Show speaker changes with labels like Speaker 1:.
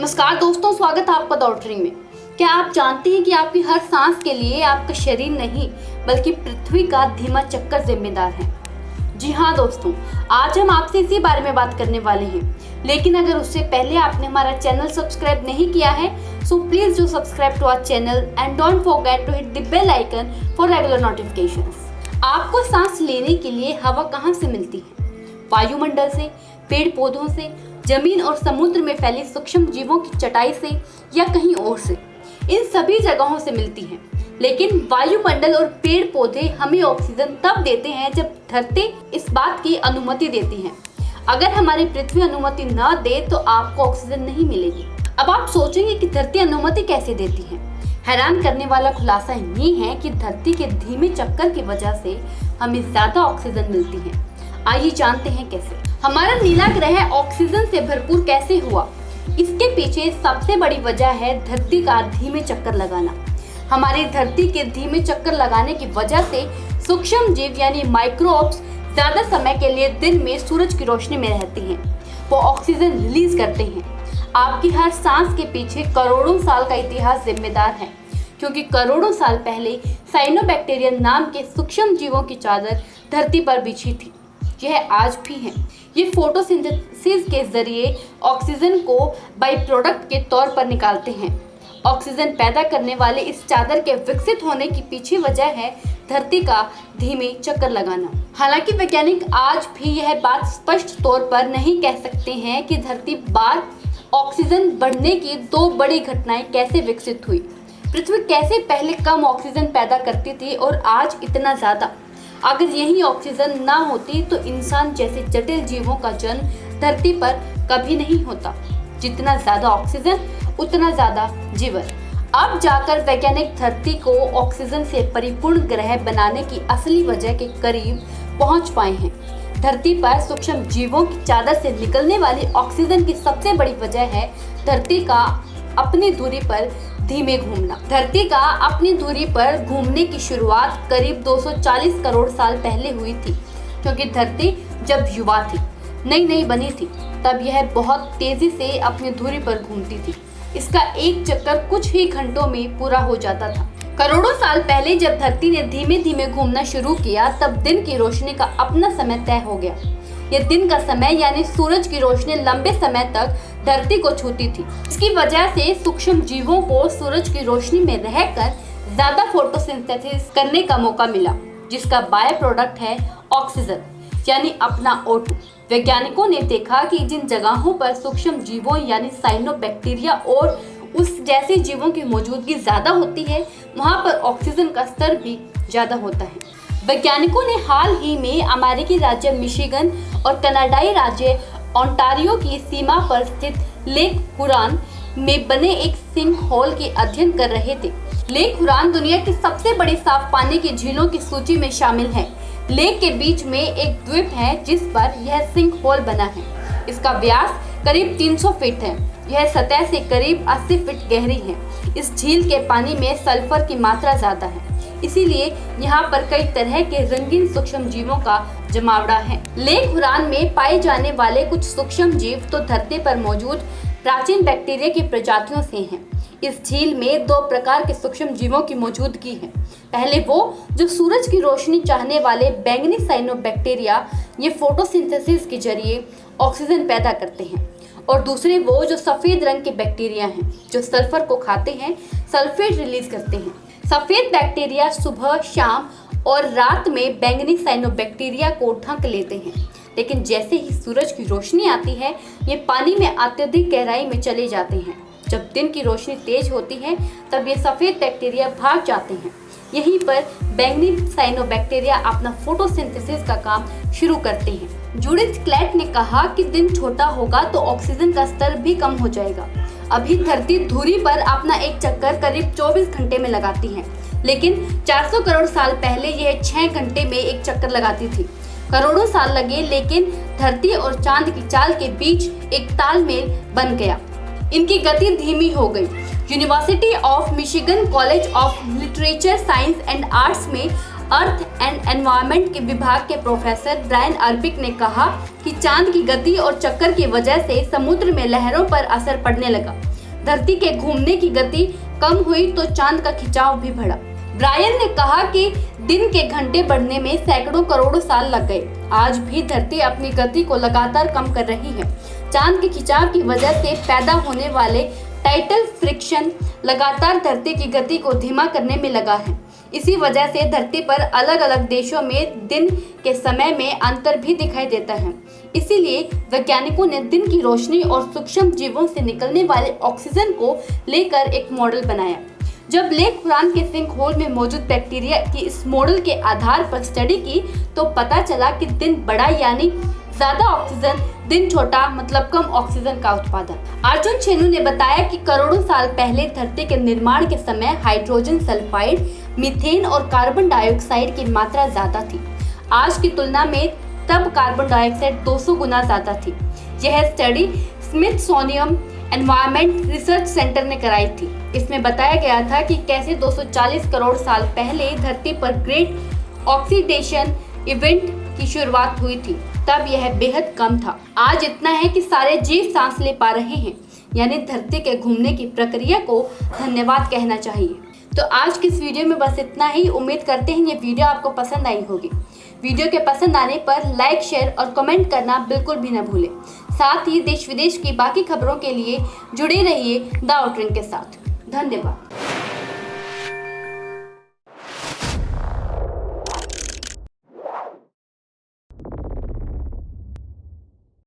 Speaker 1: नमस्कार दोस्तों, स्वागत है आपका डॉक्टरिंग में। क्या आप जानते हैं कि आपकी हर सांस के लिए आपका शरीर नहीं बल्कि पृथ्वी का धीमा चक्कर जिम्मेदार है। जी हाँ दोस्तों, आज हम आपसे इसी बारे में बात करने वाले हैं। लेकिन अगर उससे पहले आपने हमारा चैनल सब्सक्राइब नहीं किया है so please do subscribe to our channel and don't forget to hit the bell icon for regular notifications. आपको सांस लेने के लिए हवा कहाँ से मिलती है? वायुमंडल से, पेड़ पौधों से, जमीन और समुद्र में फैली सूक्ष्म जीवों की चटाई से या कहीं और से। इन सभी जगहों से मिलती हैं। लेकिन वायुमंडल और पेड़ पौधे हमें ऑक्सीजन तब देते हैं जब धरती इस बात की अनुमति देती है। अगर हमारी पृथ्वी अनुमति न दे तो आपको ऑक्सीजन नहीं मिलेगी। अब आप सोचेंगे कि धरती अनुमति कैसे देती है? हैरान करने वाला खुलासा ये है कि धरती के धीमे चक्कर की वजह से हमें ज्यादा ऑक्सीजन मिलती है। आइए जानते हैं कैसे। हमारा नीला ग्रह ऑक्सीजन से भरपूर कैसे हुआ? इसके पीछे सबसे बड़ी वजह है धरती का धीमे चक्कर लगाना। हमारी धरती के धीमे चक्कर लगाने की वजह से सूक्ष्म जीव यानी माइक्रोब्स ज्यादा समय के लिए दिन में सूरज की रोशनी में रहती हैं। वो ऑक्सीजन रिलीज करते हैं। आपकी हर सांस के पीछे करोड़ों साल का इतिहास जिम्मेदार है, क्योंकि करोड़ों साल पहले साइनोबैक्टीरियम नाम के सूक्ष्म जीवों की चादर धरती पर बिछी थी। यह आज भी है। ये फोटोसिंथेसिस के जरिए ऑक्सीजन को बाई प्रोडक्ट के तौर पर निकालते हैं। ऑक्सीजन पैदा करने वाले इस चादर के विकसित होने की पीछे वजह है धरती का धीमे चक्कर लगाना। हालांकि वैज्ञानिक आज भी यह बात स्पष्ट तौर पर नहीं कह सकते हैं कि धरती पर ऑक्सीजन बढ़ने की दो बड़ी घटनाएं कैसे विकसित हुई। पृथ्वी कैसे पहले कम ऑक्सीजन पैदा करती थी और आज इतना ज्यादा। अगर यही ऑक्सीजन ना होती तो इंसान जैसे जटिल जीवों का जन्म धरती पर कभी नहीं होता। जितना ज्यादा ऑक्सीजन उतना ज्यादा जीवन। अब जाकर वैज्ञानिक धरती को ऑक्सीजन से परिपूर्ण ग्रह बनाने की असली वजह के करीब पहुंच पाए हैं। धरती पर सूक्ष्म जीवों की चादर से निकलने वाली ऑक्सीजन की सबसे बड़ी वजह है धरती का अपनी दूरी पर धीमे घूमना। धरती का अपनी दूरी पर घूमने की शुरुआत करीब 240 करोड़ साल पहले हुई थी, क्योंकि धरती जब युवा थी, नई बनी थी, तब यह बहुत तेजी से अपनी दूरी पर घूमती थी। इसका एक चक्कर कुछ ही घंटों में पूरा हो जाता था। करोड़ों साल पहले जब धरती ने धीमे धीमे घूमना शुरू किया तब दिन की रोशनी का अपना समय तय हो गया। यह दिन का समय यानी सूरज की रोशनी लंबे समय तक धरती को छूती थी। इसकी वजह से सूक्ष्म जीवों को सूरज की रोशनी में रहकर ज्यादा फोटोसिंथेसिस करने का मौका मिला, जिसका बाय प्रोडक्ट है ऑक्सीजन यानी अपना O2। वैज्ञानिकों ने देखा कि जिन जगहों पर सूक्ष्म जीवों यानी साइनोबैक्टीरिया और उस जैसे जीवों की मौजूदगी ज्यादा होती है, वहां पर ऑक्सीजन का स्तर भी ज्यादा होता है। वैज्ञानिकों ने हाल ही में अमेरिकी राज्य मिशिगन और कनाडाई राज्य ओंटारियो की सीमा पर स्थित लेक हुरॉन में बने एक सिंक होल के अध्ययन कर रहे थे। लेक हुरॉन दुनिया की सबसे बड़ी साफ पानी की झीलों की सूची में शामिल है। लेक के बीच में एक द्वीप है जिस पर यह सिंक होल बना है। इसका व्यास करीब 300 फीट है। यह सतह से करीब 80 फीट गहरी है। इस झील के पानी में सल्फर की मात्रा ज्यादा है, इसीलिए यहाँ पर कई तरह के रंगीन सूक्ष्म जीवों का जमावड़ा है। लेक हुरॉन में पाए जाने वाले कुछ सूक्ष्म जीव तो धरती पर मौजूद प्राचीन बैक्टीरिया की प्रजातियों से हैं। इस झील में दो प्रकार के सूक्ष्म जीवों की मौजूदगी है। पहले वो जो सूरज की रोशनी चाहने वाले बैंगनी साइनोबैक्टीरिया, ये फोटोसिंथेसिस के जरिए ऑक्सीजन पैदा करते हैं, और दूसरे वो जो सफेद रंग के बैक्टीरिया हैं जो सल्फर को खाते हैं, सल्फेट रिलीज करते हैं। सफेद बैक्टीरिया सुबह, शाम और रात में बैंगनी साइनोबैक्टीरिया को ढक लेते हैं, लेकिन जैसे ही सूरज की रोशनी आती है ये पानी में अत्यधिक गहराई में चले जाते हैं। जब दिन की रोशनी तेज होती है तब ये सफेद बैक्टीरिया भाग जाते हैं। यहीं पर बैंगनी साइनोबैक्टीरिया अपना फोटोसिंथेसिस का काम शुरू करते हैं। जूडिथ क्लैट ने कहा कि दिन छोटा होगा तो ऑक्सीजन का स्तर भी कम हो जाएगा। अभी धरती धुरी पर अपना एक चक्कर करीब 24 घंटे में लगाती है, लेकिन 400 करोड़ साल पहले यह 6 घंटे में एक चक्कर लगाती थी। करोड़ों साल लगे, लेकिन धरती और चांद की चाल के बीच एक तालमेल बन गया। इनकी गति धीमी हो गई। University of Michigan college of literature, science and arts में अर्थ एंड एनवायरनमेंट के विभाग के प्रोफेसर ब्रायन अर्बिक ने कहा कि चांद की गति और चक्कर की वजह से समुद्र में लहरों पर असर पड़ने लगा। धरती के घूमने की गति कम हुई तो चांद का खिंचाव भी बढ़ा। ब्रायन ने कहा कि दिन के घंटे बढ़ने में सैकड़ों करोड़ों साल लग गए। आज भी धरती अपनी गति को लगातार कम कर रही है। चांद के खिंचाव की वजह से पैदा होने वाले टाइटल फ्रिक्शन लगातार धरती की गति को धीमा करने में लगा है। इसी वजह से धरती पर अलग अलग देशों में दिन के समय में अंतर भी दिखाई देता है। इसीलिए वैज्ञानिकों ने दिन की रोशनी और सूक्ष्म जीवों से निकलने वाले ऑक्सीजन को लेकर एक मॉडल बनाया। जब लेक हुरान के सिंक होल में मौजूद बैक्टीरिया की इस मॉडल के आधार पर स्टडी की तो पता चला कि दिन बड़ा यानी ज्यादा ऑक्सीजन, दिन छोटा मतलब कम ऑक्सीजन का उत्पादन। अर्जुन छेनू ने बताया कि करोड़ों साल पहले धरती के निर्माण के समय हाइड्रोजन सल्फाइड, मीथेन और कार्बन डाइऑक्साइड की मात्रा ज्यादा थी। आज की तुलना में तब कार्बन डाइऑक्साइड 200 गुना ज्यादा थी। यह study Smithsonian environment research centre ने कराई थी। इसमें बताया गया था कि कैसे 240 करोड़ साल पहले धरती पर ग्रेट ऑक्सीडेशन इवेंट की शुरुआत हुई थी। तब यह बेहद कम था। आज इतना है कि सारे जीव सांस ले पा रहे हैं, यानी धरती के घूमने की प्रक्रिया को धन्यवाद कहना चाहिए। तो आज की इस वीडियो में बस इतना ही। उम्मीद करते हैं ये वीडियो आपको पसंद आई होगी। वीडियो के पसंद आने पर लाइक, शेयर और कमेंट करना बिल्कुल भी न भूलें। साथ ही देश विदेश की बाकी खबरों के लिए जुड़े रहिए द आउटरिंग के साथ। धन्यवाद।